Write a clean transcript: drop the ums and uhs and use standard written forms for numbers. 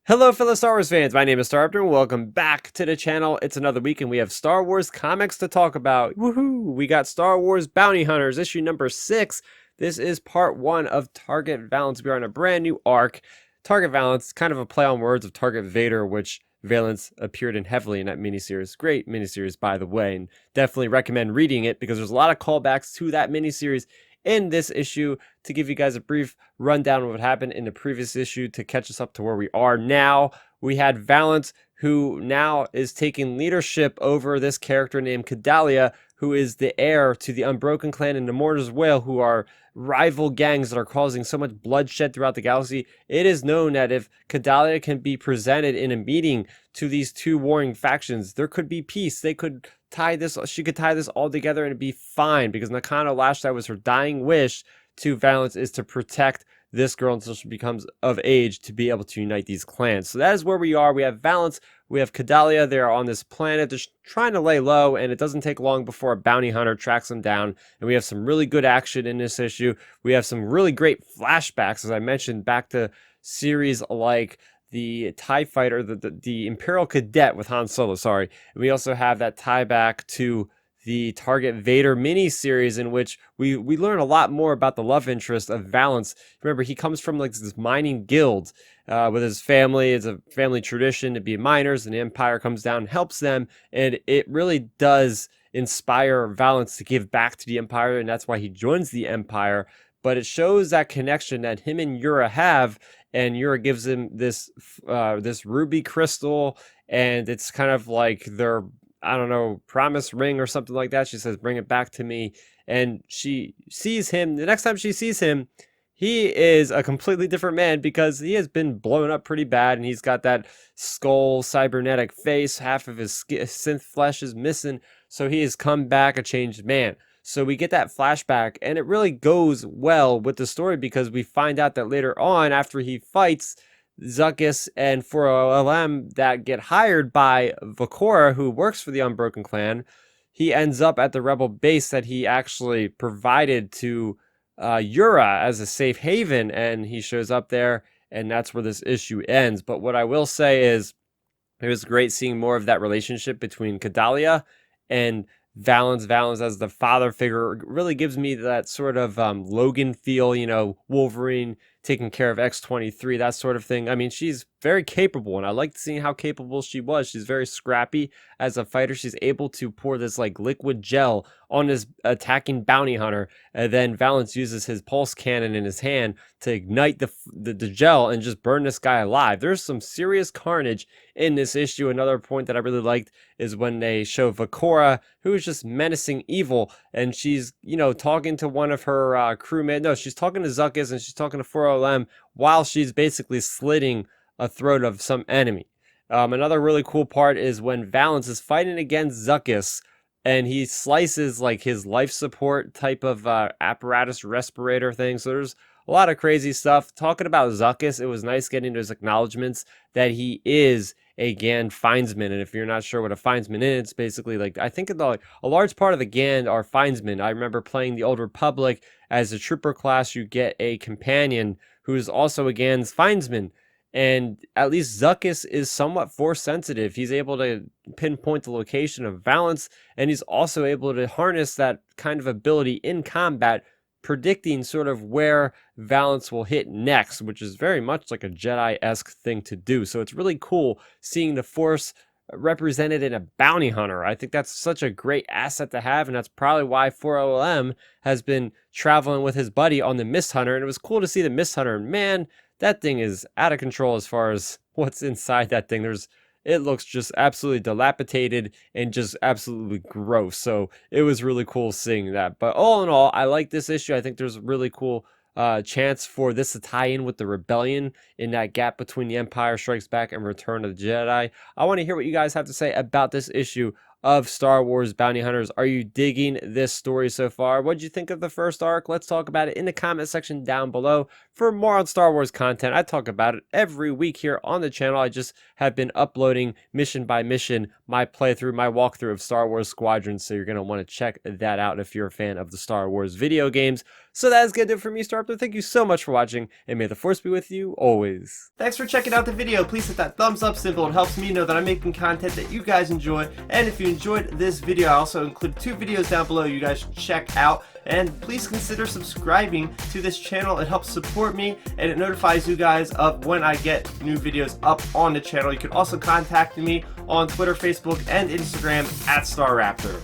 Hello fellow Star Wars fans, my name is Starrapter and welcome back to the channel. It's another week and we have Star Wars comics to talk about. Woohoo! We got Star Wars Bounty Hunters, issue number 6. This is part 1 of Target Valence. We are on a brand new arc. Target Valence, kind of a play on words of Target Vader, which Valence appeared in heavily in that miniseries. Great miniseries, by the way, and definitely recommend reading it because there's a lot of callbacks to that miniseries in this issue. To give you guys a brief rundown of what happened in the previous issue to catch us up to where we are now, we had Valence, who now is taking leadership over this character named Cadeliah, who is the heir to the Unbroken Clan and the Mourner's Wail, who are rival gangs that are causing so much bloodshed throughout the galaxy. It is known that if Cadeliah can be presented in a meeting to these two warring factions, there could be peace. They could she could tie this all together and it'd be fine, because Nakano Lash, that was her dying wish to Valence, is to protect this girl until she becomes of age to be able to unite these clans. So that is where we are. We have Valence, we have Cadeliah. They're on this planet. They're trying to lay low, and it doesn't take long before a bounty hunter tracks them down. And we have some really good action in this issue. We have some really great flashbacks, as I mentioned, back to series like the TIE Fighter, the Imperial Cadet with Han Solo, sorry. And we also have that tie back to the Target Vader mini-series, in which we learn a lot more about the love interest of Valence. Remember, he comes from like this mining guild with his family. It's a family tradition to be miners, and the Empire comes down and helps them. And it really does inspire Valence to give back to the Empire, and that's why he joins the Empire. But it shows that connection that him and Yura have, and Yura gives him this ruby crystal, and it's kind of like their, I don't know, promise ring or something like that. She says, bring it back to me. And she sees him. The next time she sees him, he is a completely different man, because he has been blown up pretty bad, and he's got that skull cybernetic face. Half of his synth flesh is missing. So he has come back a changed man. So we get that flashback, and it really goes well with the story, because we find out that later on, after he fights Zuckuss and 4LM that get hired by Vakora, who works for the Unbroken Clan, he ends up at the rebel base that he actually provided to Yura as a safe haven, and he shows up there, and that's where this issue ends. But what I will say is, it was great seeing more of that relationship between Cadeliah and Valence. Valence as the father figure really gives me that sort of Logan feel, you know, Wolverine taking care of X-23, that sort of thing. I mean, she's very capable, and I liked seeing how capable she was. She's very scrappy as a fighter. She's able to pour this like liquid gel on this attacking bounty hunter, and then Valence uses his pulse cannon in his hand to ignite the gel and just burn this guy alive. There's some serious carnage in this issue. Another point that I really liked is when they show Vakora, who is just menacing evil, and she's, you know, talking to one of her crewmates. No, she's talking to Zuckuss, and she's talking to 4LM while she's basically slitting a throat of some enemy. Another really cool part is when Valence is fighting against Zuckuss, and he slices like his life support type of apparatus respirator thing. So there's a lot of crazy stuff. Talking about Zuckuss, it was nice getting those acknowledgments that he is a Gand Findsman. And if you're not sure what a Findsman is, it's basically like, I think a large part of the Gand are Findsmen. I remember playing the Old Republic. As a trooper class, you get a companion who is also a Gand's Findsman. And at least Zuckuss is somewhat force sensitive. He's able to pinpoint the location of Valence, and he's also able to harness that kind of ability in combat, predicting sort of where Valence will hit next, which is very much like a Jedi-esque thing to do. So it's really cool seeing the Force represented in a bounty hunter. I think that's such a great asset to have, and that's probably why 4LM has been traveling with his buddy on the Mist Hunter. And it was cool to see the Mist Hunter. Man, that thing is out of control as far as what's inside that thing. It looks just absolutely dilapidated and just absolutely gross. So it was really cool seeing that. But all in all, I like this issue. I think there's a really cool chance for this to tie in with the rebellion in that gap between the Empire Strikes Back and Return of the Jedi. I want to hear what you guys have to say about this issue of Star Wars Bounty Hunters. Are you digging this story so far? What did you think of the first arc? Let's talk about it in the comment section down below. For more on Star Wars content, I talk about it every week here on the channel. I just have been uploading mission by mission my playthrough, my walkthrough of Star Wars Squadrons, so you're going to want to check that out if you're a fan of the Star Wars video games. So that is going to do it for me, Starrapter. Thank you so much for watching, and may the Force be with you always. Thanks for checking out the video. Please hit that thumbs up symbol. It helps me know that I'm making content that you guys enjoy. And if you enjoyed this video, I also include 2 videos down below you guys should check out. And please consider subscribing to this channel. It helps support me, and it notifies you guys of when I get new videos up on the channel. You can also contact me on Twitter, Facebook, and Instagram at Starrapter.